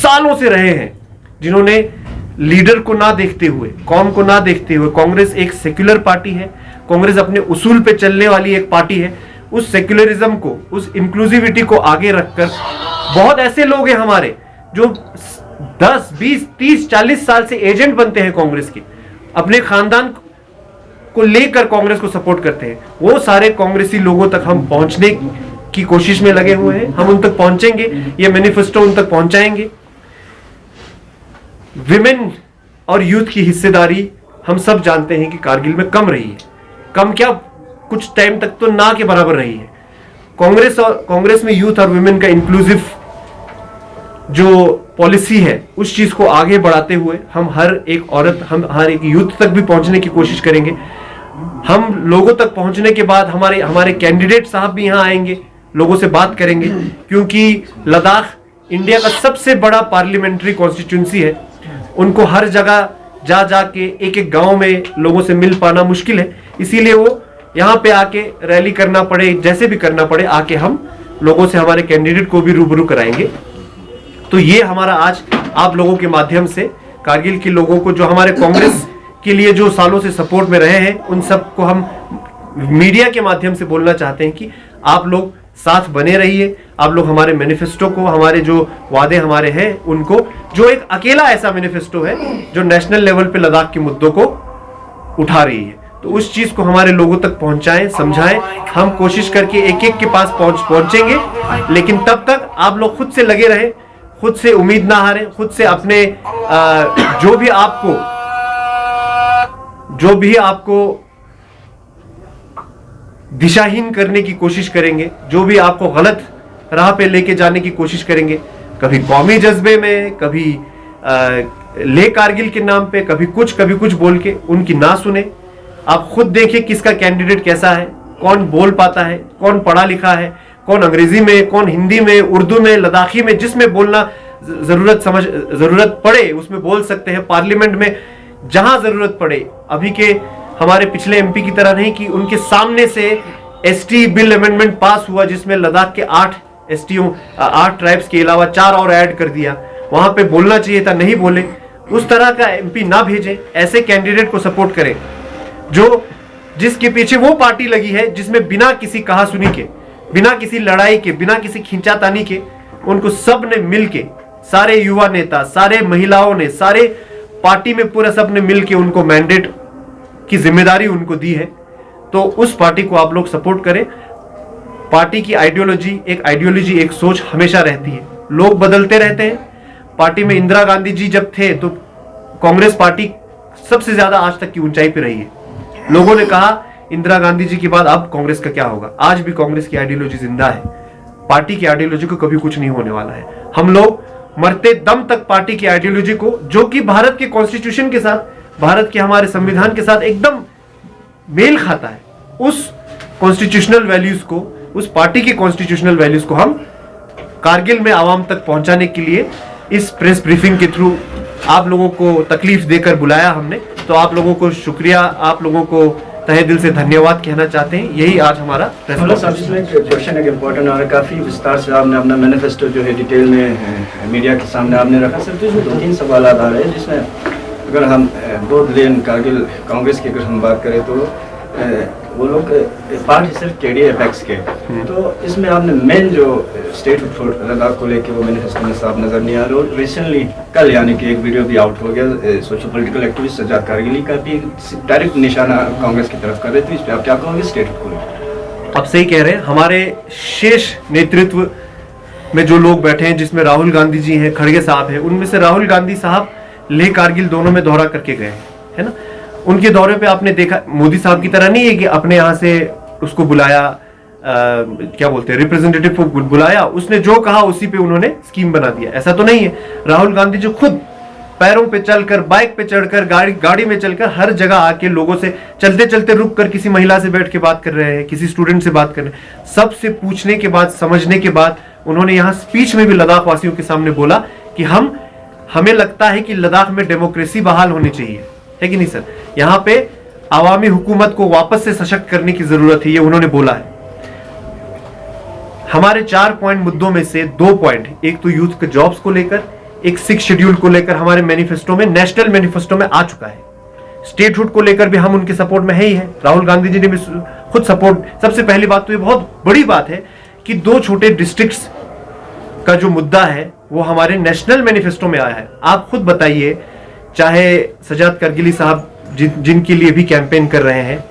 सालों से रहे हैं, जिन्होंने लीडर को ना देखते हुए, कौम को ना देखते हुए, कांग्रेस एक सेक्युलर पार्टी है, कांग्रेस अपने उसूल पे चलने वाली एक पार्टी है, उस सेक्युलरिज्म को, उस इंक्लूसिविटी को आगे रखकर बहुत ऐसे लोग हैं हमारे जो 10, 20, 30, 40 साल से एजेंट बनते हैं कांग्रेस के, अपने खानदान को लेकर कांग्रेस को सपोर्ट करते हैं। वो सारे कांग्रेसी लोगों तक हम पहुंचने की कोशिश में लगे हुए हैं, हम उन तक पहुंचेंगे, ये मैनिफेस्टो उन तक पहुंचाएंगे। विमेन और यूथ की हिस्सेदारी हम सब जानते हैं कि कारगिल में कम रही है, कम क्या, कुछ टाइम तक तो ना के बराबर रही है। कांग्रेस में यूथ और विमेन का इंक्लूसिव जो पॉलिसी है, उस चीज को आगे बढ़ाते हुए हम हर एक औरत, हम हर एक यूथ तक भी पहुंचने की कोशिश करेंगे। हम लोगों तक पहुंचने के बाद हमारे कैंडिडेट साहब भी यहां आएंगे, लोगों से बात करेंगे, क्योंकि लद्दाख इंडिया का सबसे बड़ा पार्लियामेंट्री कॉन्स्टिट्यूंसी है। उनको हर जगह जा जाके एक एक गांव में लोगों से मिल पाना मुश्किल है, इसीलिए वो यहाँ पे आके रैली करना पड़े, जैसे भी करना पड़े, आके हम लोगों से हमारे कैंडिडेट को भी रूबरू कराएंगे। तो ये हमारा आज आप लोगों के माध्यम से कारगिल के लोगों को, जो हमारे कांग्रेस के लिए जो सालों से सपोर्ट में रहे हैं, उन सबको हम मीडिया के माध्यम से बोलना चाहते हैं कि आप लोग साथ बने रहिए। आप लोग हमारे मैनिफेस्टो को, हमारे जो वादे हमारे हैं उनको, जो एक अकेला ऐसा मैनिफेस्टो है जो नेशनल लेवल पे लद्दाख के मुद्दों को उठा रही है, तो उस चीज को हमारे लोगों तक पहुंचाएं, समझाएं। हम कोशिश करके एक एक के पास पहुंचेंगे, लेकिन तब तक आप लोग खुद से लगे रहें, खुद से उम्मीद ना हारें, खुद से अपने जो भी आपको दिशाहीन करने की कोशिश करेंगे, जो भी आपको गलत राह पे लेके जाने की कोशिश करेंगे, कभी कौमी जज्बे में, कभी ले कारगिल के नाम पे, कभी कुछ बोल के, उनकी ना सुने। आप खुद देखिए किसका कैंडिडेट कैसा है, कौन बोल पाता है, कौन पढ़ा लिखा है, कौन अंग्रेजी में, कौन हिंदी में, उर्दू में, लद्दाखी में, जिसमें बोलना जरूरत पड़े उसमें बोल सकते हैं। पार्लियामेंट में जहां जरूरत पड़े, अभी के हमारे पिछले एमपी की तरह नहीं कि उनके सामने से एसटी बिल अमेंडमेंट पास हुआ जिसमें लद्दाख के 8 ट्राइब्स के अलावा 4 और ऐड कर दिया, वहां पे बोलना चाहिए था, नहीं बोले। उस तरह का एमपी ना भेजें, ऐसे कैंडिडेट को सपोर्ट करें जिसके पीछे वो पार्टी लगी है जिसमें बिना किसी कहा सुनी के, बिना किसी लड़ाई के, बिना किसी खींचातानी के, उनको सब ने मिलके, सारे युवा नेता, सारे महिलाओं ने, सारे पार्टी में पूरा सब ने मिलके उनको मैंडेट की जिम्मेदारी उनको दी है। तो उस पार्टी को आप लोग सपोर्ट करें। पार्टी की आइडियोलॉजी, एक सोच हमेशा रहती है, लोग बदलते रहते हैं। पार्टी में इंदिरा गांधी जी जब थे तो कांग्रेस पार्टी सबसे ज्यादा आज तक की ऊंचाई पे रही है। लोगों ने कहा इंदिरा गांधी जी के बाद अब कांग्रेस का क्या होगा। आज भी कांग्रेस की आइडियोलॉजी जिंदा है, पार्टी की आइडियोलॉजी को कभी कुछ नहीं होने वाला है। हम लोग मरते दम तक पार्टी की आइडियोलॉजी को, जो कि भारत के कॉन्स्टिट्यूशन के साथ, भारत के हमारे संविधान के साथ एकदम मेल खाता है, उस कॉन्स्टिट्यूशनल वैल्यूज को, उस पार्टी की कॉन्स्टिट्यूशनल वैल्यूज को हम कारगिल में आवाम तक पहुंचाने के लिए इस प्रेस ब्रीफिंग के थ्रू आप लोगों को तकलीफ देकर बुलाया हमने। तो आप लोगों को शुक्रिया, आप लोगों को तहे दिल से धन्यवाद कहना चाहते हैं। यही आज हमारा क्वेश्चन एक इम्पोर्टेंट और काफ़ी विस्तार से आपने अपना मैनिफेस्टो जो है डिटेल में मीडिया के सामने आपने रखा। सर तो इसमें 2-3 सवाल आ रहे हैं, जिसमें अगर हम बोर्ड लेन कारगिल कांग्रेस की अगर हम बात करें तो वो लोग पार्ट है सिर्फ KDA-FX के, तो इसमें आपने मेन जो स्टेट लद्दाख को लेके वो मैनिफेस्टो में साफ नजर नहीं आ रहा। और रिसेंटली कल यानी कि एक वीडियो भी आउट हो गया, सोशल पॉलिटिकल एक्टिविस्ट सज्जाद कारगिली का भी डायरेक्ट निशाना कांग्रेस की तरफ कर रहे थे। इस पर आप क्या कहोगे स्टेट को लेकर? आप सही कह रहे हैं, हमारे शेष नेतृत्व में जो लोग बैठे हैं, जिसमें राहुल गांधी जी हैं, खड़गे साहब हैं, उनमें से राहुल गांधी साहब लेह कारगिल दोनों में दौरा करके गए है ना। उनके दौरे पे आपने देखा, मोदी साहब की तरह नहीं है कि अपने यहाँ से उसको बुलाया, क्या बोलते हैं, रिप्रेजेंटेटिव को बुलाया, उसने जो कहा उसी पे उन्होंने स्कीम बना दिया, ऐसा तो नहीं है। राहुल गांधी जो खुद पैरों पे चलकर, बाइक पे चढ़कर, गाड़ी में चलकर हर जगह आके लोगों से चलते चलते रुक कर किसी महिला से बैठ के बात कर रहे हैं, किसी स्टूडेंट से बात कर रहे हैं, सबसे पूछने के बाद, समझने के बाद उन्होंने यहाँ स्पीच में भी लद्दाख वासियों के सामने बोला कि हमें लगता है कि लद्दाख में डेमोक्रेसी बहाल होनी चाहिए, है कि नहीं सर। यहाँ पे अवामी हुकूमत को वापस से सशक्त करने की जरूरत है, ये उन्होंने बोला है। हमारे 4 पॉइंट मुद्दों में से 2 पॉइंट, एक तो यूथ के जॉब्स को लेकर, एक 6 शेड्यूल को लेकर हमारे मैनिफेस्टो में, नेशनल मैनिफेस्टो में आ चुका है। स्टेटहुड को लेकर भी हम उनके सपोर्ट में है ही है। राहुल गांधी जी ने भी खुद सपोर्ट, सबसे पहली बात तो ये बहुत बड़ी बात है कि 2 छोटे डिस्ट्रिक्ट्स का जो मुद्दा है वो हमारे नेशनल मैनिफेस्टो में आया है। आप खुद बताइए, चाहे सजाद करगिली साहब जिनके लिए भी कैंपेन कर रहे हैं,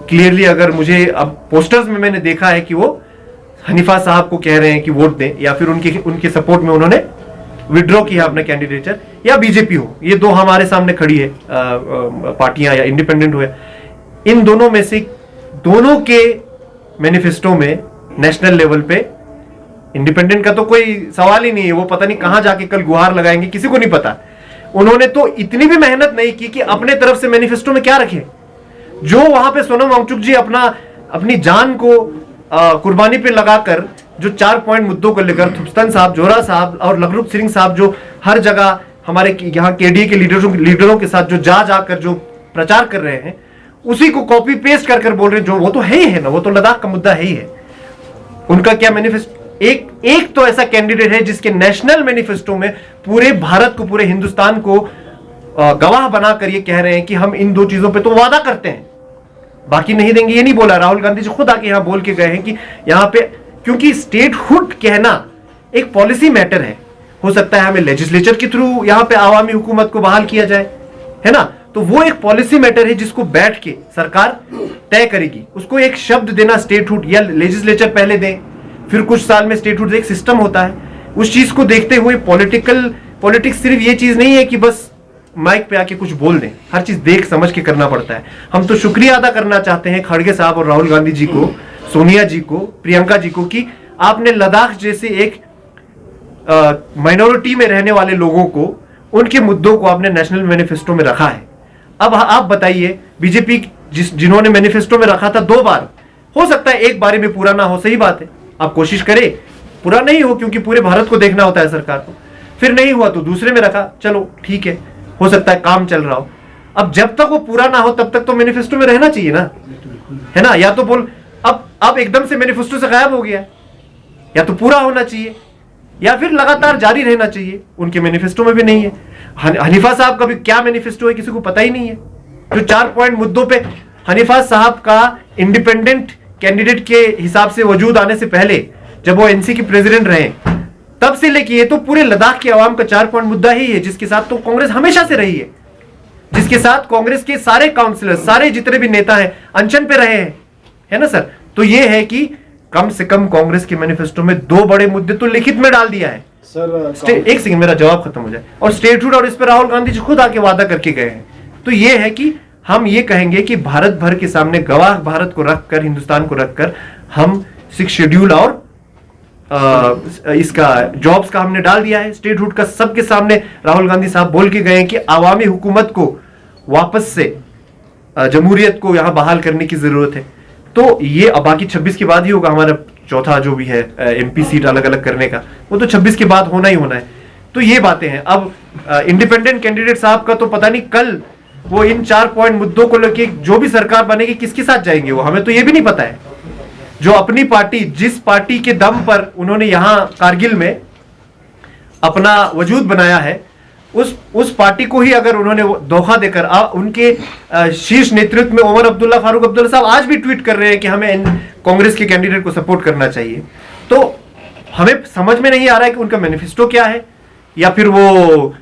क्लियरली अगर मुझे अब पोस्टर्स में मैंने देखा है कि वो हनीफा साहब को कह रहे हैं कि वोट दें, या फिर उनके सपोर्ट में उन्होंने विड्रॉ किया अपना कैंडिडेचर, या बीजेपी हो, ये 2 हमारे सामने खड़ी है पार्टियां, या इंडिपेंडेंट हो। इन दोनों में से दोनों के मैनिफेस्टो में नेशनल लेवल पे, इंडिपेंडेंट का तो कोई सवाल ही नहीं है, वो पता नहीं कहां जाके कल गुहार लगाएंगे, किसी को नहीं पता। उन्होंने तो इतनी भी मेहनत नहीं की कि अपने तरफ से मैनिफेस्टो में क्या रखे। जो वहां पे सोनम वांगचुक जी अपनी जान को कुर्बानी पे लगाकर जो 4 पॉइंट मुद्दों को लेकर, थुप्स्तन साहब, जोरा साहब और लखरूप सिंह साहब जो हर जगह हमारे यहाँ केडीए के लीडरों के साथ जो जाकर जो प्रचार कर रहे हैं, उसी को कॉपी पेस्ट कर बोल रहे हैं, जो वो तो है ही है ना, वो तो लद्दाख का मुद्दा है ही है। उनका क्या मैनिफेस्टो, एक तो ऐसा कैंडिडेट है जिसके नेशनल मैनिफेस्टो में पूरे भारत को, पूरे हिंदुस्तान को गवाह बनाकर ये कह रहे हैं कि हम इन 2 चीजों पे तो वादा करते हैं, बाकी नहीं देंगे। ये नहीं बोला, राहुल गांधी जी खुद आके यहां बोल के गए हैं कि यहां पे, क्योंकि स्टेटहुड कहना एक पॉलिसी मैटर हो सकता है हमें लेजिस्लेचर के थ्रू यहां पे आवामी हुकूमत को बहाल किया जाए, है ना, तो वो एक पॉलिसी मैटर है जिसको बैठ के सरकार तय करेगी। उसको एक शब्द देना स्टेटहुड या लेजिस्लेचर पहले दें, फिर कुछ साल में स्टेटहुड एक सिस्टम होता है। उस चीज को देखते हुए पॉलिटिक्स सिर्फ ये चीज नहीं है कि बस माइक पे आके कुछ बोल दें, हर चीज देख समझ के करना पड़ता है। हम तो शुक्रिया अदा करना चाहते हैं खड़गे साहब और राहुल गांधी जी को, सोनिया जी को, प्रियंका जी को, कि आपने लद्दाख जैसे एक माइनॉरिटी में रहने वाले लोगों को, उनके मुद्दों को आपने नेशनल मैनिफेस्टो में रखा है। अब आप बताइए, बीजेपी जिन्होंने मैनिफेस्टो में रखा था 2 बार, हो सकता है एक बारी में पूरा ना हो, सही बात है, आप कोशिश करें पूरा नहीं हो, क्योंकि पूरे भारत को देखना होता है सरकार को, फिर नहीं हुआ तो दूसरे में रखा, चलो ठीक है, हो सकता है काम चल रहा हो। अब जब तक वो पूरा ना हो तब तक तो मैनिफेस्टो में रहना चाहिए ना, है ना, या तो बोल अब एकदम से मैनिफेस्टो से गायब हो गया, या तो पूरा होना चाहिए या फिर लगातार जारी रहना चाहिए, उनके मैनिफेस्टो में भी नहीं है। हनीफा साहब का भी क्या मैनिफेस्टो है किसी को पता ही नहीं है। जो 4 पॉइंट मुद्दों पे हनीफा साहब का इंडिपेंडेंट कैंडिडेट के हिसाब से वजूद आने से पहले, जब वो एनसी के प्रेसिडेंट रहे, तब से लेके ये तो पूरे लद्दाख के आवाम का 4 पॉइंट मुद्दा ही है, जिसके साथ तो कांग्रेस हमेशा से रही है, जिसके साथ कांग्रेस के सारे काउंसिलर, सारे जितने भी नेता हैं अनशन पे रहे हैं, है ना सर। तो ये है कि कम से कम कांग्रेस के मैनिफेस्टो में 2 बड़े मुद्दे तो लिखित में डाल दिया है सर। एक सेकंड, मेरा जवाब खत्म हो जाए। और स्टेटहुड और इस पर राहुल गांधी जी खुद आके वादा करके गए हैं। तो ये है कि हम ये कहेंगे कि भारत भर के सामने गवाह भारत को रखकर, हिंदुस्तान को रखकर, हम 6 शेड्यूल और इसका जॉब्स का हमने डाल दिया है। स्टेटहुड का सबके सामने राहुल गांधी साहब बोल के गए हैं कि आवामी हुकूमत को वापस से जमहूरियत को यहां बहाल करने की जरूरत है। तो ये अब बाकी 26 के बाद ही होगा, हमारा चौथा जो भी है एमपी सीट अलग अलग करने का, वो तो 26 के बाद होना ही होना है। तो ये बातें हैं। अब इंडिपेंडेंट कैंडिडेट साहब का तो पता नहीं कल वो इन 4 पॉइंट मुद्दों को लेके जो भी सरकार बनेगी किसके साथ जाएंगे, वो हमें तो ये भी नहीं पता है। जो अपनी पार्टी, जिस पार्टी के दम पर उन्होंने यहां कारगिल में अपना वजूद बनाया है, उस पार्टी को ही अगर उन्होंने धोखा देकर उनके शीर्ष नेतृत्व में उमर अब्दुल्ला, फारूक अब्दुल्ला साहब आज भी ट्वीट कर रहे हैं कि हमें कांग्रेस के कैंडिडेट को सपोर्ट करना चाहिए। तो हमें समझ में नहीं आ रहा है कि उनका मैनिफेस्टो क्या है, या फिर वो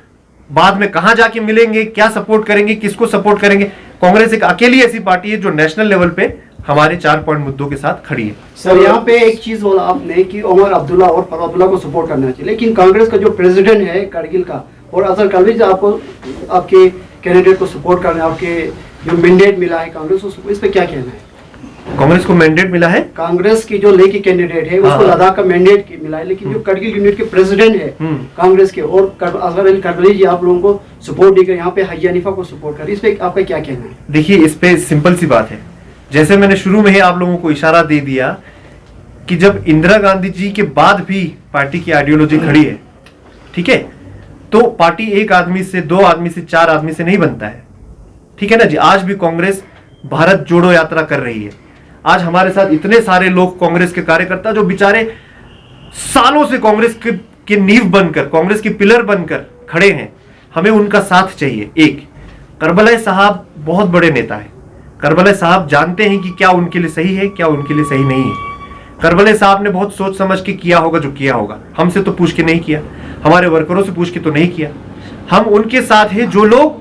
बाद में कहां जाके मिलेंगे, क्या सपोर्ट करेंगे, किसको सपोर्ट करेंगे। कांग्रेस एक अकेली ऐसी पार्टी है जो नेशनल लेवल पे हमारे 4 पॉइंट मुद्दों के साथ खड़ी है। सर यहाँ पे एक चीज बोला आपने कि उमर अब्दुल्ला और फारूक अब्दुल्ला को सपोर्ट करना चाहिए, लेकिन कांग्रेस का जो प्रेसिडेंट है कारगिल का और अजहर कलवी आपको आपके कैंडिडेट को सपोर्ट करना, आपके जो मैंडेट मिला है कांग्रेस को, इस पे क्या कहना है? कांग्रेस को मैंडेट मिला है, कांग्रेस की जो लेकी कैंडिडेट है उसको लद्दाख का मैंडेट मिला है, लेकिन जो करगिल यूनिट के प्रेसिडेंट है कांग्रेस के और अजहर कलवी जी आप लोगों को सपोर्ट देकर यहाँ पे हजी हनीफा को सपोर्ट कर, इस पे आपका क्या कहना है? देखिए, इस पे सिंपल सी बात है, जैसे मैंने शुरू में ही आप लोगों को इशारा दे दिया कि जब इंदिरा गांधी जी के बाद भी पार्टी की आइडियोलॉजी खड़ी है, ठीक है, तो पार्टी 1 आदमी से, 2 आदमी से, 4 आदमी से नहीं बनता है, ठीक है ना जी। आज भी कांग्रेस भारत जोड़ो यात्रा कर रही है। आज हमारे साथ इतने सारे लोग, कांग्रेस के कार्यकर्ता जो बेचारे सालों से कांग्रेस के नींव बनकर, कांग्रेस के पिलर बनकर खड़े हैं, हमें उनका साथ चाहिए। एक करबला साहब बहुत बड़े नेता है। करबला साहब जानते हैं कि क्या उनके लिए सही है, क्या उनके लिए सही नहीं है। करबला साहब ने बहुत सोच समझ के किया होगा जो किया होगा। हमसे तो पूछ के नहीं किया, हमारे वर्करों से पूछ के तो नहीं किया। हम उनके साथ हैं जो लोग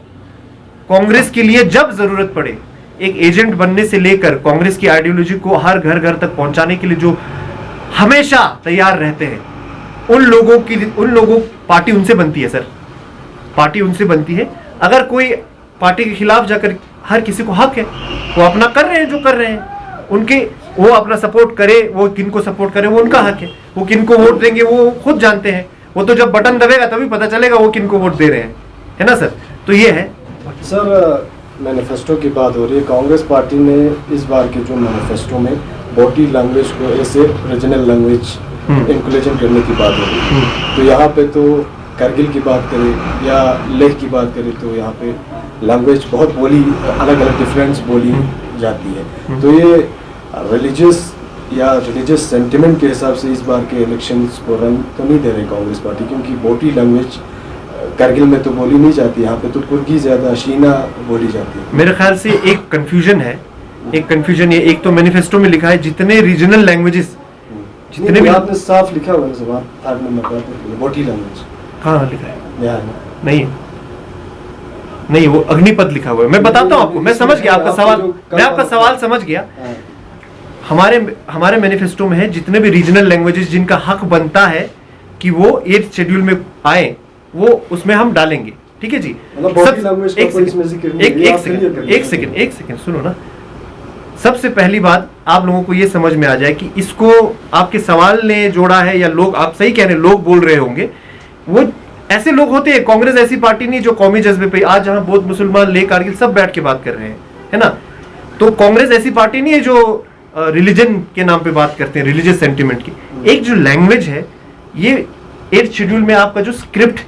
कांग्रेस के लिए जब जरूरत पड़े एक एजेंट बनने से लेकर कांग्रेस की आइडियोलॉजी को हर घर घर तक पहुंचाने के लिए जो हमेशा तैयार रहते हैं। उन लोगों पार्टी उनसे बनती है सर, पार्टी उनसे बनती है। अगर कोई पार्टी के खिलाफ जाकर, हर किसी को हक है, वो अपना कर रहे हैं जो कर रहे हैं, उनके वो अपना सपोर्ट करे, वो किनको सपोर्ट करे वो उनका हक है। वो किनको वोट देंगे वो खुद जानते हैं। वो तो जब बटन दबेगा तभी पता चलेगा वो किनको वोट दे रहे हैं, है ना सर। तो ये है सर। मैनिफेस्टो की बात हो रही है, कांग्रेस पार्टी ने इस बार के जो मैनिफेस्टो में बोटी लैंग्वेज को ऐसे रीजनल लैंग्वेज इंक्लूजन करने की बात हो रही है। तो यहाँ पे तो करगिल की बात करें या लेह की बात करें तो यहाँ पे लैंग्वेज बहुत बोली, अलग अलग डिफरेंस बोली जाती है। तो ये रिलीजियस सेंटिमेंट के हिसाब से इस बार के इलेक्शंस को रन तो नहीं दे रहे कांग्रेस पार्टी, क्योंकि बोटी लैंग्वेज करगिल में तो बोली नहीं जाती, यहाँ पे तो कुर्गी ज्यादा शीना बोली जाती है। मेरे ख्याल से एक कंफ्यूजन है, ये एक तो मैनिफेस्टो में लिखा है जितने रीजनल लैंग्वेजेस जितने भी आपने साफ लिखा हुआ है जवाब 8 नंबर पर बोटी लैंग्वेज कहाँ लिखा है? यहाँ नहीं वो अग्निपथ लिखा हुआ है। मैं बताता हूँ आपको, मैं समझ गया आपका सवाल, मैं आपका सवाल समझ गया। हमारे मैनिफेस्टो में है जितने भी रीजनल लैंग्वेजेस जिनका हक बनता है कि वो 8th शेड्यूल में आए, वो उसमें हम डालेंगे। ठीक है जी। एक सेकंड सुनो ना। सबसे पहली बात आप लोगों को ये समझ में आ जाए कि इसको आपके सवाल ने जोड़ा है या लोग, आप सही कह रहे हैं, लोग बोल रहे होंगे। वो ऐसे लोग होते हैं, कांग्रेस ऐसी पार्टी नहीं जो कौमी जज्बे पे, आज जहां बौद्ध मुसलमान ले कारगिल सब बैठ के बात कर रहे हैं, है ना। तो कांग्रेस ऐसी पार्टी नहीं है जो रिलीजन के नाम पे बात करते हैं, रिलीजियस सेंटिमेंट की। एक जो लैंग्वेज है, ये 8th शेड्यूल में आपका जो स्क्रिप्ट,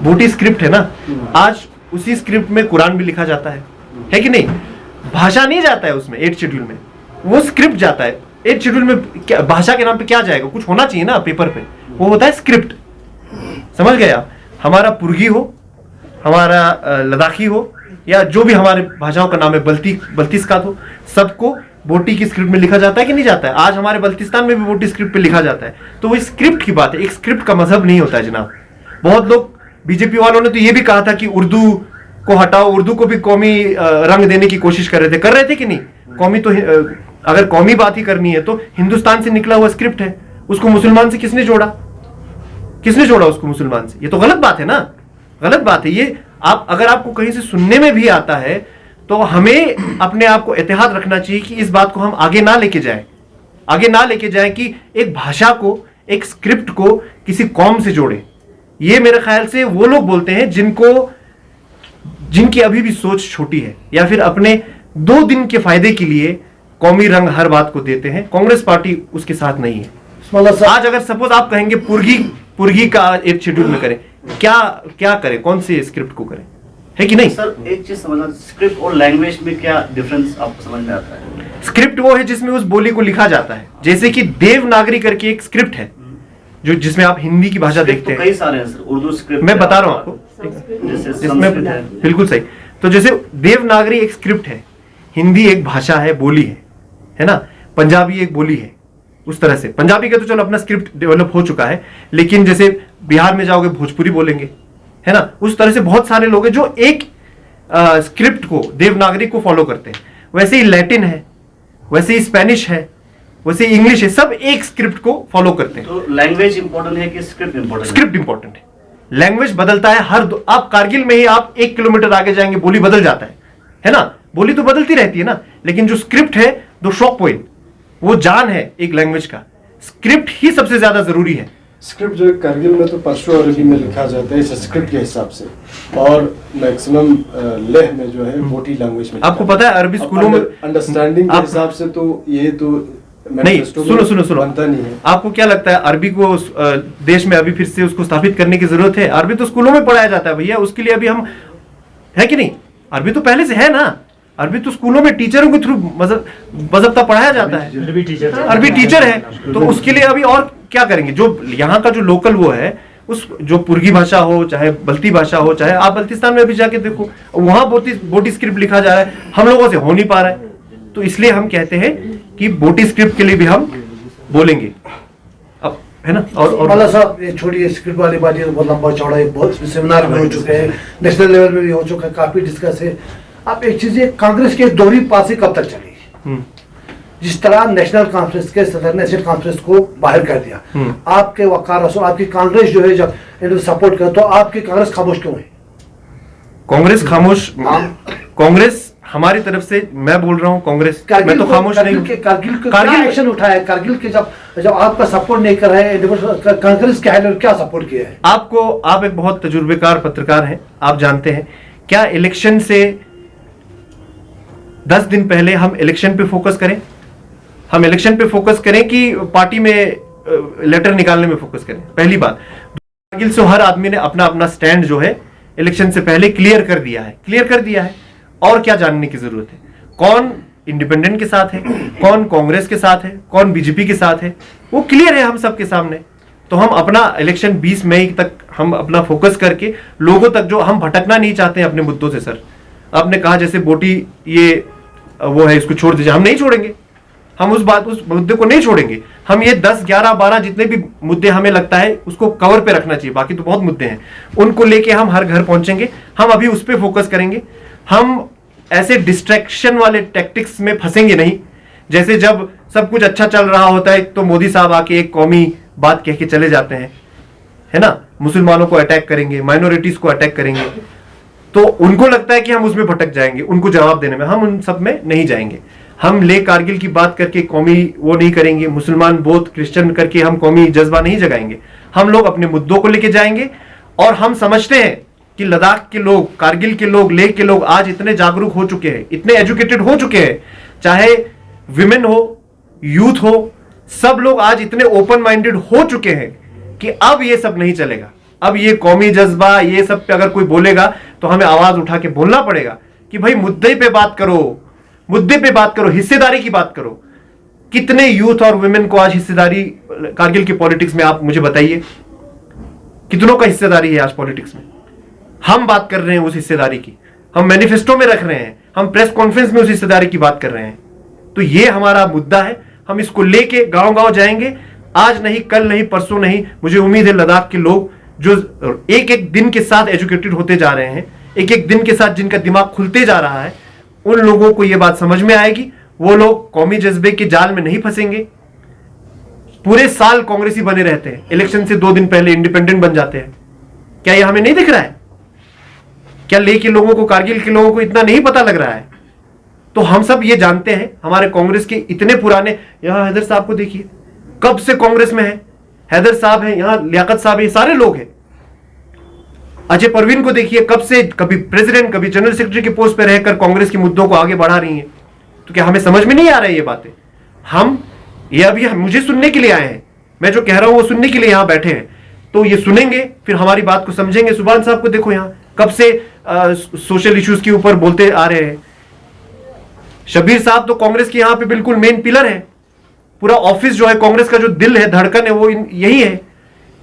बोटी स्क्रिप्ट है ना, आज उसी स्क्रिप्ट में कुरान भी लिखा जाता है कि नहीं। भाषा नहीं जाता है उसमें 8th शेड्यूल में, वो स्क्रिप्ट जाता है। 8th शेड्यूल में क्या भाषा के नाम पे क्या जाएगा? कुछ होना चाहिए ना पेपर पे, वो होता है स्क्रिप्ट। समझ गए आप? हमारा पुर्गी हो, हमारा लद्दाखी हो, या जो भी हमारे भाषाओं का नाम है, बल्तिस्तान हो, सबको बोटी की स्क्रिप्ट में लिखा जाता है कि नहीं जाता है? आज हमारे बल्तिस्तान में भी बोटी स्क्रिप्ट पे लिखा जाता है। तो वो स्क्रिप्ट की बात है, एक स्क्रिप्ट का मजहब नहीं होता है जनाब। बहुत लोग, बीजेपी वालों ने तो ये भी कहा था कि उर्दू को हटाओ, उर्दू को भी कौमी रंग देने की कोशिश कर रहे थे कि नहीं? कौमी तो अगर कौमी बात ही करनी है तो हिंदुस्तान से निकला हुआ स्क्रिप्ट है, उसको मुसलमान से किसने जोड़ा? उसको मुसलमान से? ये तो गलत बात है ना, गलत बात है ये। आप अगर आपको कहीं से सुनने में भी आता है तो हमें अपने आप को एहतियात रखना चाहिए कि इस बात को हम आगे ना लेके जाएं कि एक भाषा को, एक स्क्रिप्ट को किसी कौम से जोड़े। ये मेरे ख्याल से वो लोग बोलते हैं जिनकी अभी भी सोच छोटी है, या फिर अपने 2 दिन के फायदे के लिए कौमी रंग हर बात को देते हैं। कांग्रेस पार्टी उसके साथ नहीं है। आज अगर सपोज आप कहेंगे पुर्गी का 8th शेड्यूल में करें, क्या करें? कौन से स्क्रिप्ट को करें, है कि नहीं? सर एक चीज समझना, स्क्रिप्ट और लैंग्वेज में क्या डिफरेंस आपको समझ में आता है? स्क्रिप्ट वो है जिसमें उस बोली को लिखा जाता है। जैसे कि देवनागरी करके एक स्क्रिप्ट है जो जिसमें आप हिंदी की भाषा देखते हैं। कई सारे हैं सर, उर्दू स्क्रिप्ट मैं बता रहा हूं आपको, जिसमें बिल्कुल सही। तो जैसे देवनागरी एक स्क्रिप्ट है, हिंदी एक भाषा है, बोली है ना, पंजाबी एक बोली है। उस तरह से पंजाबी का तो चलो अपना स्क्रिप्ट डेवलप हो चुका है, लेकिन जैसे बिहार में जाओगे भोजपुरी बोलेंगे, है ना। उस तरह से बहुत सारे लोग हैं जो एक स्क्रिप्ट को, देवनागरी को फॉलो करते हैं। वैसे ही लैटिन है, वैसे ही स्पेनिश है, वैसे ही इंग्लिश है, सब एक स्क्रिप्ट को फॉलो करते हैं। तो लैंग्वेज इंपॉर्टेंट है कि स्क्रिप्ट इंपॉर्टेंट है? स्क्रिप्ट इंपॉर्टेंट है। लैंग्वेज बदलता है आप कारगिल में ही आप 1 किलोमीटर आगे जाएंगे, बोली बदल जाता है ना। बोली तो बदलती रहती है ना, लेकिन जो स्क्रिप्ट है, दो शॉक पॉइंट, वो जान है एक लैंग्वेज का। स्क्रिप्ट ही सबसे ज्यादा जरूरी है। स्क्रिप्ट जो कारगिल में तो पश्तो अरबी में लिखा जाता है इस स्क्रिप्ट के हिसाब से, और मैक्सिमम लेह में जो है बोटी लैंग्वेज में। आपको पता है अरबी स्कूलों में अंडरस्टैंडिंग के हिसाब से तो ये तो नहीं, सुनो बनता नहीं है। आपको क्या लगता है अरबी को देश में अभी फिर से उसको स्थापित करने की जरूरत है? अरबी तो स्कूलों में पढ़ाया जाता है भैया, उसके लिए अभी हम है कि नहीं? अरबी तो पहले से है ना, अरबी तो स्कूलों में टीचरों के थ्रू बजबता पढ़ाया जाता है। अरबी टीचर है, तो उसके लिए अभी और क्या करेंगे? जो यहाँ का जो लोकल वो है, उस जो पुर्गी भाषा हो, चाहे बल्ती भाषा हो, चाहे आप बल्तिस्तान में भी जाके देखो, वहां बोटी स्क्रिप्ट लिखा जा रहा है, हम लोगों से हो नहीं पा रहा है। तो इसलिए हम कहते हैं कि बोटी स्क्रिप्ट के लिए भी हम बोलेंगे, अब है ना। और माला साहब, ये छोड़िए स्क्रिप्ट वाली बात, ये तो बहुत लंबा चौड़ा है, बहुत सेमिनार में हो चुके हैं, नेशनल लेवल में भी हो चुका है, काफी डिस्कस है। आप एक चीज, कांग्रेस के दोहरी पासी कब तक चलेगी? जिस तरह नेशनल कॉन्फ्रेंस के सदर ने स्टेट कॉन्फ्रेंस को बाहर कर दिया, आपके वकार रसूल, आपकी कांग्रेस जो है जब सपोर्ट कर, तो आपकी कांग्रेस खामोश क्यों है? कांग्रेस खामोश, कांग्रेस हमारी तरफ से, मैं बोल रहा हूं कांग्रेस, मैं तो खामोश नहीं हूं। कारगिल एक्शन उठाया है, कारगिल के जब आपका सपोर्ट नहीं कर रहे हैं, कांग्रेस के हाईलाइट क्या सपोर्ट किया है? आप एक बहुत तजुर्बेकार पत्रकार हैं, आप जानते हैं क्या इलेक्शन से 10 दिन पहले हम इलेक्शन पे फोकस करें? हम इलेक्शन पे फोकस करें कि पार्टी में लेटर निकालने में फोकस करें? पहली बात, कारगिल से हर आदमी ने अपना अपना स्टैंड जो है इलेक्शन से पहले क्लियर कर दिया है, और क्या जानने की जरूरत है? कौन इंडिपेंडेंट के साथ है, कौन कांग्रेस के साथ है, कौन बीजेपी के साथ है, वो क्लियर है हम सबके सामने। तो हम अपना इलेक्शन 20 मई तक हम अपना फोकस करके लोगों तक, जो हम भटकना नहीं चाहते हैं अपने मुद्दों से। सर, आपने कहा जैसे बोटी ये वो है, इसको छोड़ दीजिए, हम नहीं छोड़ेंगे, हम उस मुद्दे को नहीं छोड़ेंगे। हम ये 10, 11, 12 जितने भी मुद्दे हमें लगता है उसको कवर पे रखना चाहिए, बाकी तो बहुत मुद्दे हैं, उनको लेके हम हर घर पहुंचेंगे। हम अभी उस पर फोकस करेंगे, हम ऐसे डिस्ट्रैक्शन वाले टैक्टिक्स में फंसेंगे नहीं। जैसे जब सब कुछ अच्छा चल रहा होता है तो मोदी साहब आके एक कौमी बात कह के चले जाते हैं, है ना, मुसलमानों को अटैक करेंगे, माइनॉरिटीज को अटैक करेंगे, तो उनको लगता है कि हम उसमें भटक जाएंगे, उनको जवाब देने में। हम उन सब में नहीं जाएंगे। हम ले कारगिल की बात करके कौमी वो नहीं करेंगे, मुसलमान बौद्ध क्रिश्चियन करके हम कौमी जज्बा नहीं जगाएंगे। हम लोग अपने मुद्दों को लेके जाएंगे, और हम समझते हैं कि लद्दाख के लोग, कारगिल के लोग, लेह के लोग आज इतने जागरूक हो चुके हैं, इतने एजुकेटेड हो चुके हैं, चाहे विमेन हो, यूथ हो, सब लोग आज इतने ओपन माइंडेड हो चुके हैं कि अब ये सब नहीं चलेगा। अब ये कौमी जज्बा, ये सब पे अगर कोई बोलेगा तो हमें आवाज उठा के बोलना पड़ेगा कि भाई मुद्दे पे बात करो, मुद्दे पे बात करो, हिस्सेदारी की बात करो। कितने यूथ और वुमेन को आज हिस्सेदारी कारगिल की पॉलिटिक्स में, आप मुझे बताइए, कितनों का हिस्सेदारी है आज पॉलिटिक्स में? हम बात कर रहे हैं उस हिस्सेदारी की, हम मैनिफेस्टो में रख रहे हैं, हम प्रेस कॉन्फ्रेंस में उस हिस्सेदारी की बात कर रहे हैं। तो ये हमारा मुद्दा है, हम इसको लेके गांव गांव जाएंगे, आज नहीं, कल नहीं, परसों नहीं। मुझे उम्मीद है लद्दाख के लोग जो एक एक दिन के साथ एजुकेटेड होते जा रहे हैं, एक एक दिन के साथ जिनका दिमाग खुलते जा रहा है, उन लोगों को यह बात समझ में आएगी। वो लोग कौमी जज्बे के जाल में नहीं फंसेंगे। पूरे साल कांग्रेसी बने रहते हैं, इलेक्शन से 2 दिन पहले इंडिपेंडेंट बन जाते हैं। क्या यह हमें नहीं दिख रहा है? क्या लेह के लोगों को, कारगिल के लोगों को इतना नहीं पता लग रहा है? तो हम सब ये जानते हैं। हमारे कांग्रेस के इतने पुराने, यहां हैदर साहब को देखिए, कब से कांग्रेस में है, हैदर साहब हैं, यहां लियाकत साहब, ये सारे लोग हैं। अजय परवीन को देखिए, कब से कभी प्रेसिडेंट, कभी जनरल सेक्रेटरी के पोस्ट पर रहकर कांग्रेस के मुद्दों को आगे बढ़ा रही हैं। तो क्या हमें समझ में नहीं आ रहा है ये बातें? हम ये अभी मुझे सुनने के लिए आए हैं, मैं जो कह रहा हूं वो सुनने के लिए यहां बैठे हैं। तो ये सुनेंगे, फिर हमारी बात को समझेंगे। सुभान साहब को देखो, यहां कब से सोशल इश्यूज के ऊपर बोलते आ रहे हैं। शबीर साहब तो कांग्रेस के यहां पे बिल्कुल मेन पिलर है। पूरा ऑफिस जो है, कांग्रेस का जो दिल है, धड़कन है, वो यही है।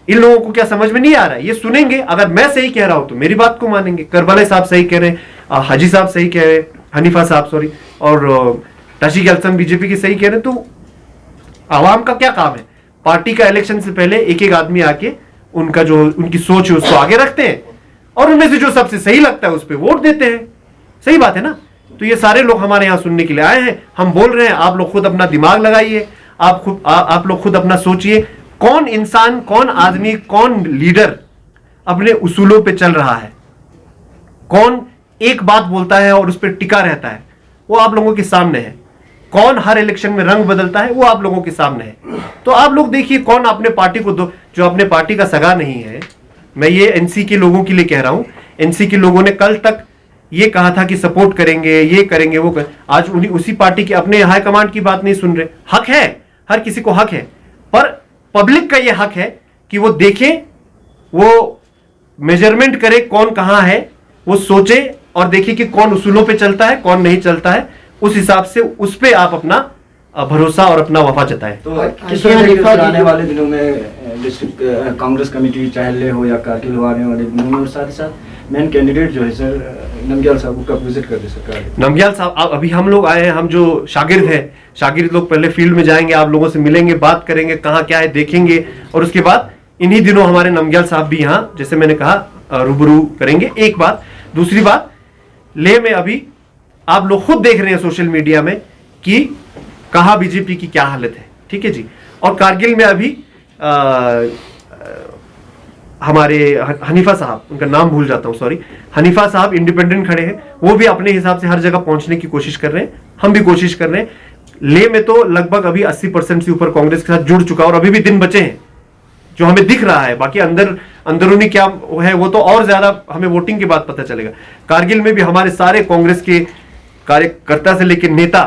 इन लोगों को क्या समझ में नहीं आ रहा है? ये सुनेंगे, अगर मैं सही कह रहा हूं तो मेरी बात को मानेंगे। करबला साहब सही कह रहे हैं, हाजी साहब सही कह रहे हैं, हनीफा साहब सॉरी, और ताशिक अल्सन बीजेपी की सही कह रहे हैं। तो आवाम का क्या काम है? पार्टी का इलेक्शन से पहले एक एक आदमी आके उनका जो उनकी सोच है उसको आगे रखते हैं, और उनमें से जो सबसे सही लगता है उस पर वोट देते हैं। सही बात है ना? तो ये सारे लोग हमारे यहां सुनने के लिए आए हैं। हम बोल रहे हैं, आप लोग खुद अपना दिमाग लगाइए, आप लोग खुद अपना सोचिए, कौन इंसान, कौन आदमी, कौन लीडर अपने उसूलों पे चल रहा है, कौन एक बात बोलता है और उस पर टिका रहता है, वो आप लोगों के सामने है। कौन हर इलेक्शन में रंग बदलता है, वो आप लोगों के सामने है। तो आप लोग देखिए, कौन अपने पार्टी को जो अपने पार्टी का सगा नहीं है। मैं ये एनसी के लोगों के लिए कह रहा हूं। एनसी के लोगों ने कल तक ये कहा था कि सपोर्ट करेंगे, ये करेंगे, वो आज उसी पार्टी के अपने हाईकमांड की बात नहीं सुन रहे। हक है, हर किसी को हक है, पर पब्लिक का ये हक है कि वो देखे, वो मेजरमेंट करे कौन कहां है, वो सोचे और देखे कि कौन उसूलों पे चलता है, कौन नहीं चलता है। उस हिसाब से उस पे आप अपना भरोसा और अपना वफा जताएं। तो किस तरह से आने वाले दिनों में डिस्ट्रिक्ट कांग्रेस कमेटी चाहे ले हो या कारगिल हो आने वाले दिनों में, और साथ ही साथ मेन कैंडिडेट जो है सर नमग्याल साहब को कब विजिट कर दे सरकार? नमग्याल साहब अभी हम लोग आए हैं, हम जो शागिर्द हैं, शागिर्द लोग पहले फील्ड में जाएंगे, आप लोगों से मिलेंगे, बात करेंगे, कहाँ क्या है देखेंगे, और उसके बाद इन्हीं दिनों हमारे नमग्याल साहब भी यहाँ जैसे मैंने कहा रूबरू करेंगे। एक बात। दूसरी बात, लेह में अभी आप लोग खुद देख रहे हैं सोशल मीडिया में कि कहा बीजेपी की क्या हालत है, ठीक है जी। और कारगिल में अभी हमारे हनीफा साहब, उनका नाम भूल जाता हूं, सॉरी, हनीफा साहब इंडिपेंडेंट खड़े हैं, वो भी अपने हिसाब से हर जगह पहुंचने की कोशिश कर रहे हैं, हम भी कोशिश कर रहे हैं। लेह में तो लगभग अभी 80% से ऊपर कांग्रेस के साथ जुड़ चुका, और अभी भी दिन बचे हैं जो हमें दिख रहा है। बाकी अंदरूनी क्या है वो तो और ज्यादा हमें वोटिंग के बाद पता चलेगा। कारगिल में भी हमारे सारे कांग्रेस के कार्यकर्ता से लेकर नेता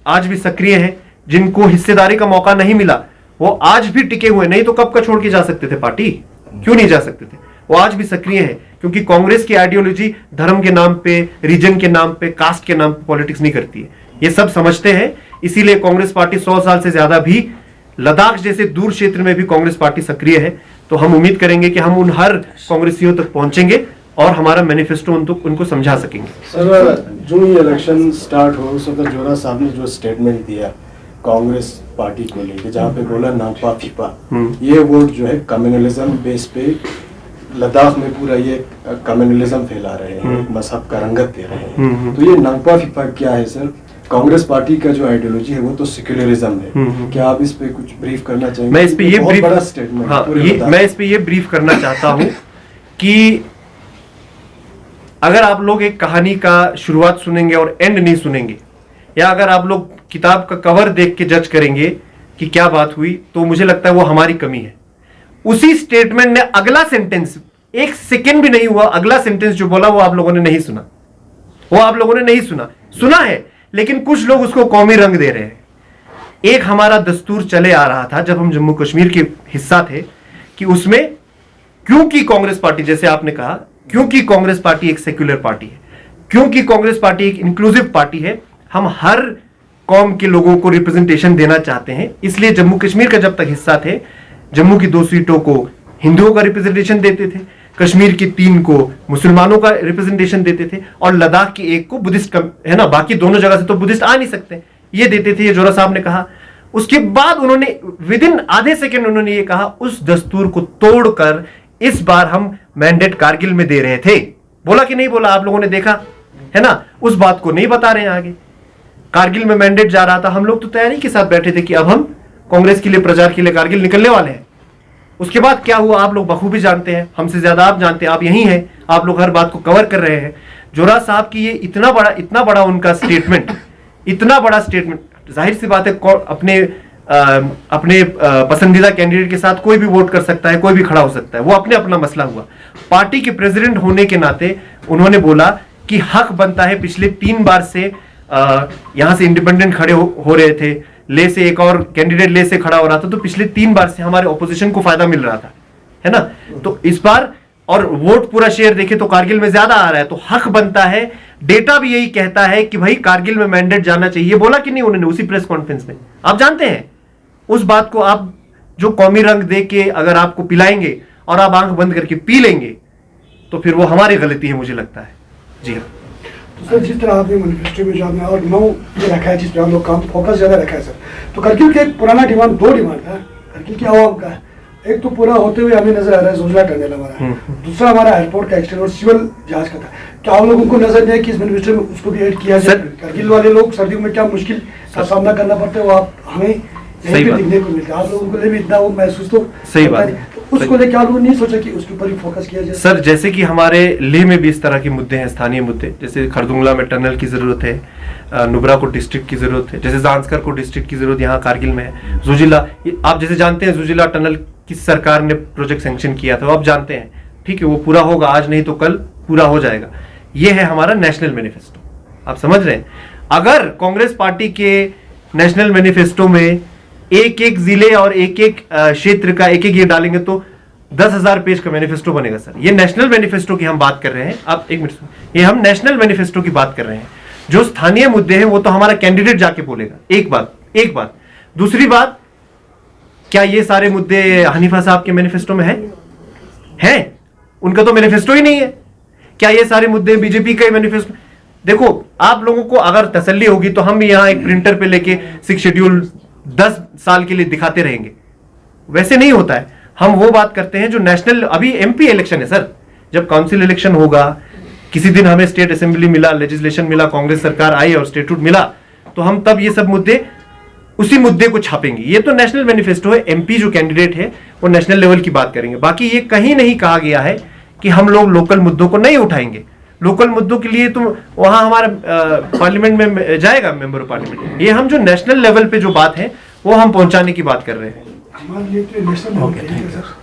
आज भी सक्रिय हैं। जिनको हिस्सेदारी का मौका नहीं मिला वो आज भी टिके हुए, नहीं तो कब का छोड़ के जा सकते थे पार्टी, क्यों नहीं जा सकते थे, वो आज भी सक्रिय है। क्योंकि कांग्रेस की आइडियोलॉजी धर्म के नाम पे, रीजन के नाम पे, कास्ट के नाम पे पॉलिटिक्स नहीं करती है, ये सब समझते हैं। इसीलिए कांग्रेस पार्टी 100 साल से ज्यादा भी लद्दाख जैसे दूर क्षेत्र में भी कांग्रेस पार्टी सक्रिय है। तो हम उम्मीद करेंगे कि हम उन हर कांग्रेसियों तक पहुंचेंगे और हमारा मैनिफेस्टो उनको समझा सकेंगे। सर, जो ये इलेक्शन स्टार्ट हो उस वक्त जोरा साहब ने जो स्टेटमेंट दिया कांग्रेस पार्टी को लेके, जहाँ पे बोला नापा फीपा, ये वोट जो है कम्युनलिज्म बेस पे लद्दाख में पूरा ये कम्युनलिज्म फैला रहे हैं, मजहब का रंगत दे रहे हैं। तो ये नापा फीपा क्या है सर? कांग्रेस पार्टी का जो आइडियोलॉजी है वो तो सेक्युलरिज्म है, क्या आप इस पे कुछ ब्रीफ करना चाहेंगे? मैं इस पे ये ब्रीफ, बड़ा स्टेटमेंट, हाँ, मैं इस पे ये ब्रीफ करना चाहता हूं कि अगर आप लोग एक कहानी का शुरुआत सुनेंगे और एंड नहीं सुनेंगे, या अगर आप लोग किताब का कवर देख के जज करेंगे कि क्या बात हुई, तो मुझे लगता है वो हमारी कमी है। उसी स्टेटमेंट ने अगला सेंटेंस, एक सेकंड भी नहीं हुआ, अगला सेंटेंस जो बोला वो आप लोगों ने नहीं सुना, वो आप लोगों ने नहीं सुना है, लेकिन कुछ लोग उसको कौमी रंग दे रहे हैं। एक हमारा दस्तूर चले आ रहा था जब हम जम्मू कश्मीर के हिस्सा थे कि उसमें, क्योंकि कांग्रेस पार्टी, जैसे आपने कहा, क्योंकि कांग्रेस पार्टी एक सेक्युलर पार्टी है, क्योंकि कांग्रेस पार्टी एक इंक्लूसिव पार्टी है, हम हर कौम के लोगों को रिप्रेजेंटेशन देना चाहते हैं। इसलिए जम्मू कश्मीर का जब तक हिस्सा थे, जम्मू की 2 सीटों को हिंदुओं का रिप्रेजेंटेशन देते थे, कश्मीर की 3 को मुसलमानों का रिप्रेजेंटेशन देते थे, और लद्दाख की 1 को बुद्धिस्ट है ना, बाकी दोनों जगह से तो बुद्धिस्ट आ नहीं सकते, ये देते थे, ये जोरा साहब ने कहा। उसके बाद उन्होंने विद इन आधे सेकंड उन्होंने ये कहा, उस दस्तूर को तोड़कर इस बार हम मैंडेट कारगिल में दे रहे थे। बोला कि नहीं बोला? आप लोगों ने देखा है ना, उस बात को नहीं बता रहे हैं आगे। कारगिल में मैंडेट जा रहा था, हम लोग तो तैयारी के साथ बैठे थे कि अब हम कांग्रेस के लिए, प्रचार के लिए कारगिल निकलने वाले हैं। उसके बाद क्या हुआ आप लोग बखूबी जानते हैं, हमसे ज्यादा आप जानते हैं, आप यही हैं, आप लोग हर बात को कवर कर रहे हैं। जोरा साहब की ये इतना बड़ा उनका स्टेटमेंट, इतना बड़ा स्टेटमेंट, जाहिर सी बात है अपने पसंदीदा कैंडिडेट के साथ कोई भी वोट कर सकता है, कोई भी खड़ा हो सकता है, वो अपना मसला हुआ। पार्टी के प्रेसिडेंट होने के नाते उन्होंने बोला कि हक बनता है, पिछले 3 बार से यहां से इंडिपेंडेंट खड़े हो रहे थे, ले से एक और कैंडिडेट ले से खड़ा हो रहा था, तो पिछले 3 बार से हमारे ऑपोजिशन को फायदा मिल रहा था, है ना। तो इस बार, और वोट पूरा शेयर देखे तो कारगिल में ज्यादा आ रहा है, तो हक बनता है। डेटा भी यही कहता है कि भाई कारगिल में मैंडेट जाना चाहिए। बोला कि नहीं उन्होंने उसी प्रेस कॉन्फ्रेंस में? आप जानते हैं उस बात को, आप जो कौमी रंग दे के अगर आपको पिलाएंगे और आप आंख बंद करके पी लेंगे तो फिर वो हमारी गलती है, मुझे लगता है। जी हाँ सर, जिस तरह आपने मैनिफेस्टो में जो आपने और 9 ये रखा है, जिस पर हम लोग काम फोकस ज़्यादा रखा है सर, तो कारगिल के पुराना डिमांड 2 डिमांड था कारगिल के आवाम का। एक तो पूरा होते हुए हमें नजर आ रहा है जोजिला टनल हमारा, दूसरा हमारा एयरपोर्ट का एक्सटेंड और सिविल जहाज का था। क्या आप लोगों को नजर नहीं है कि इस मैनिफेस्टो में उसको भी ऐड किया जाए? कारगिल वाले लोग सर्दियों में क्या मुश्किल का सामना करना पड़ता है वो आप हमें यहीं पे दिखने को मिलता है। आप लोगों को भी इतना वो महसूस तो सही बात है, तो उसको लेकर आप लोगों ने नहीं सोचा कि उसके ऊपर ही फोकस किया जाए? सर, जैसे कि हमारे लेह में भी इस तरह के मुद्दे हैं, स्थानीय मुद्दे, जैसे खरदुंगला में टनल की जरूरत है, नुब्रा को डिस्ट्रिक्ट की जरूरत है, जैसे जांस्कर को डिस्ट्रिक्ट की जरूरत यहाँ कारगिल में है। जुजिला, आप जैसे जानते हैं जुजिला टनल किस सरकार ने प्रोजेक्ट सैंक्शन किया था, आप जानते हैं, ठीक है, वो पूरा होगा, आज नहीं तो कल पूरा हो जाएगा। ये है हमारा नेशनल मैनिफेस्टो, आप समझ रहे हैं। अगर कांग्रेस पार्टी के नेशनल मैनिफेस्टो में एक जिले और एक क्षेत्र का एक ये डालेंगे तो 10,000 पेज का मैनिफेस्टो बनेगा सर। ये नेशनल मैनिफेस्टो की हम बात कर रहे हैं, आप एक मिनट, ये हम नेशनल मैनिफेस्टो की बात कर रहे हैं। जो स्थानीय मुद्दे हैं वो तो हमारा कैंडिडेट जाके बोलेगा। एक बात। दूसरी बात, क्या ये सारे मुद्दे हनीफा साहब के मैनिफेस्टो में हैं? उनका तो मैनिफेस्टो ही नहीं है। क्या ये सारे मुद्दे बीजेपी का मैनिफेस्टो? देखो, आप लोगों को अगर तसल्ली होगी तो हम यहां एक प्रिंटर पे लेके 6 शेड्यूल 10 साल के लिए दिखाते रहेंगे। वैसे नहीं होता है। हम वो बात करते हैं जो नेशनल, अभी एमपी इलेक्शन है सर, जब काउंसिल इलेक्शन होगा, किसी दिन हमें स्टेट असेंबली मिला, लेजिस्लेशन मिला, कांग्रेस सरकार आई और स्टेटूट मिला, तो हम तब ये सब मुद्दे, उसी मुद्दे को छापेंगे। ये तो नेशनल मैनिफेस्टो है। एमपी जो कैंडिडेट है वो नेशनल लेवल की बात करेंगे। बाकी ये कहीं नहीं कहा गया है कि हम लोग लोकल मुद्दों को नहीं उठाएंगे। लोकल मुद्दों के लिए तो वहां हमारा पार्लियामेंट में जाएगा मेंबर ऑफ पार्लियामेंट। ये हम जो नेशनल लेवल पे जो बात है वो हम पहुंचाने की बात कर रहे हैं। हमारे लिए तो नेशनल लेवल के लिए सर,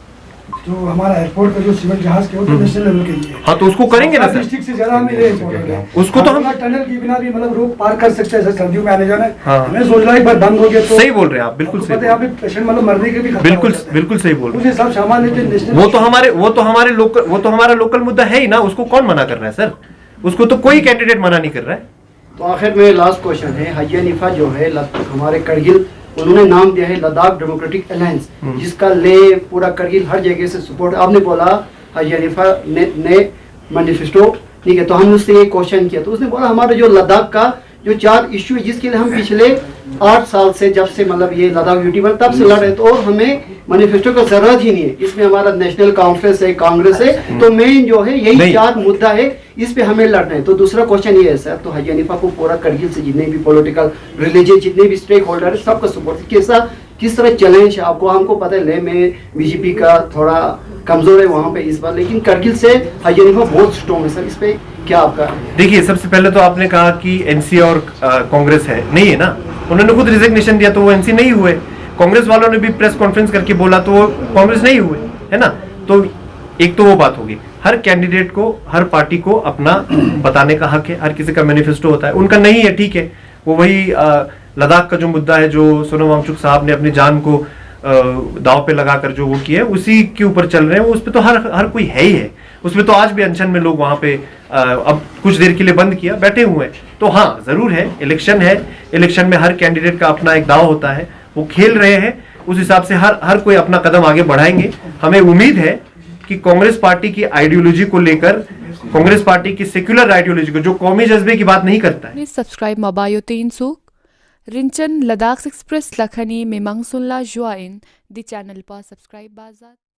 जो हमारा एयरपोर्ट का जो सिविल जहाज के वो तो नेशनल लेवल के लिए है। हाँ, तो उसको करेंगे ना सर। डिस्ट्रिक्ट से ज्यादा हमें ये इम्पोर्टेंट है। उसको तो हम टनल के बिना भी मतलब रोड पार कर सकते हैं सर, सर्दियों में आने जाना। हाँ। हमें सोच रहा है एक बार बंद हो गया तो सही बोल रहे हैं आप, बिल्कुल सही। पता है यहाँ पे पेशेंट मतलब मरने के भी खतरा बिल्कुल हो जाता है। बिल्कुल सही बोल रहे उस हिसाब से हमारे लिए नेशनल हैं। वो तो हमारा लोकल मुद्दा है ही ना। उसको कौन मना कर रहा है सर? उसको तो कोई कैंडिडेट मना नहीं कर रहा है। तो आखिर में लास्ट क्वेश्चन है, हाजी हनीफा जो है हमारे करगिल, उन्होंने नाम दिया है लद्दाख डेमोक्रेटिक अलायंस, जिसका ले पूरा करगिल हर जगह से सपोर्ट। आपने बोला हाजी हनीफा ने मैनिफेस्टो, ठीक है, तो हम उससे ये क्वेश्चन किया तो उसने बोला हमारा जो लद्दाख का जो 4 इश्यू है जिसके लिए हम पिछले 8 साल से, जब से मतलब ये लद्दाख यूटी बन तब से लड़ रहे, तो और हमें मैनिफेस्टो का जरूरत ही नहीं है। इसमें हमारा नेशनल कॉन्फ्रेंस है, कांग्रेस है, तो मेन जो है यही 4 मुद्दा है, इस पे हमें लड़ना है। तो दूसरा क्वेश्चन ये है सर, तो हाजी हनीफा को पूरा करगिल से जितने भी पॉलिटिकल, रिलीजियस, जितने भी स्टेक होल्डर है, सबका सपोर्ट। किस तरह चैलेंज है आपको? हमको पता है ले में बीजेपी का थोड़ा कमजोर है वहाँ पे इस बार, लेकिन करगिल से हाजी हनीफा बहुत स्ट्रॉन्ग है सर। इस पे क्या आपका? देखिए, सबसे पहले तो आपने कहा कि एनसी और कांग्रेस है, नहीं है ना। उन्होंने खुद रिजिग्नेशन दिया तो वो एनसी नहीं हुए। कांग्रेस वालों ने भी प्रेस कॉन्फ्रेंस करके बोला तो वो कांग्रेस नहीं हुए, है ना। तो एक तो वो बात होगी। हर कैंडिडेट को, हर पार्टी को अपना बताने का हक है। हर किसी का मैनिफेस्टो होता है, उनका नहीं है, ठीक है। वो वही लद्दाख का जो मुद्दा है, जो सोनम वांगचुक साहब ने अपनी जान को दाव पे लगाकर जो वो किया है, उसी के ऊपर चल रहे हैं। उस पर तो हर कोई है ही है। उसमें तो आज भी अनशन में लोग वहां पे अब कुछ देर के लिए बंद किया, बैठे हुए हैं। तो हाँ, जरूर है, इलेक्शन है। इलेक्शन में हर कैंडिडेट का अपना एक दाव होता है, वो खेल रहे हैं। उस हिसाब से हर कोई अपना कदम आगे बढ़ाएंगे। हमें उम्मीद है कि कांग्रेस पार्टी की आइडियोलॉजी को लेकर, कांग्रेस पार्टी की सेक्युलर आइडियोलॉजी को, जो कौमी जज्बे की बात नहीं करता है। Subscribe Mabayo Tinsuk Rinchen Ladakh Express Lakhani Memang Sunla Join di channel pa subscribe bazat.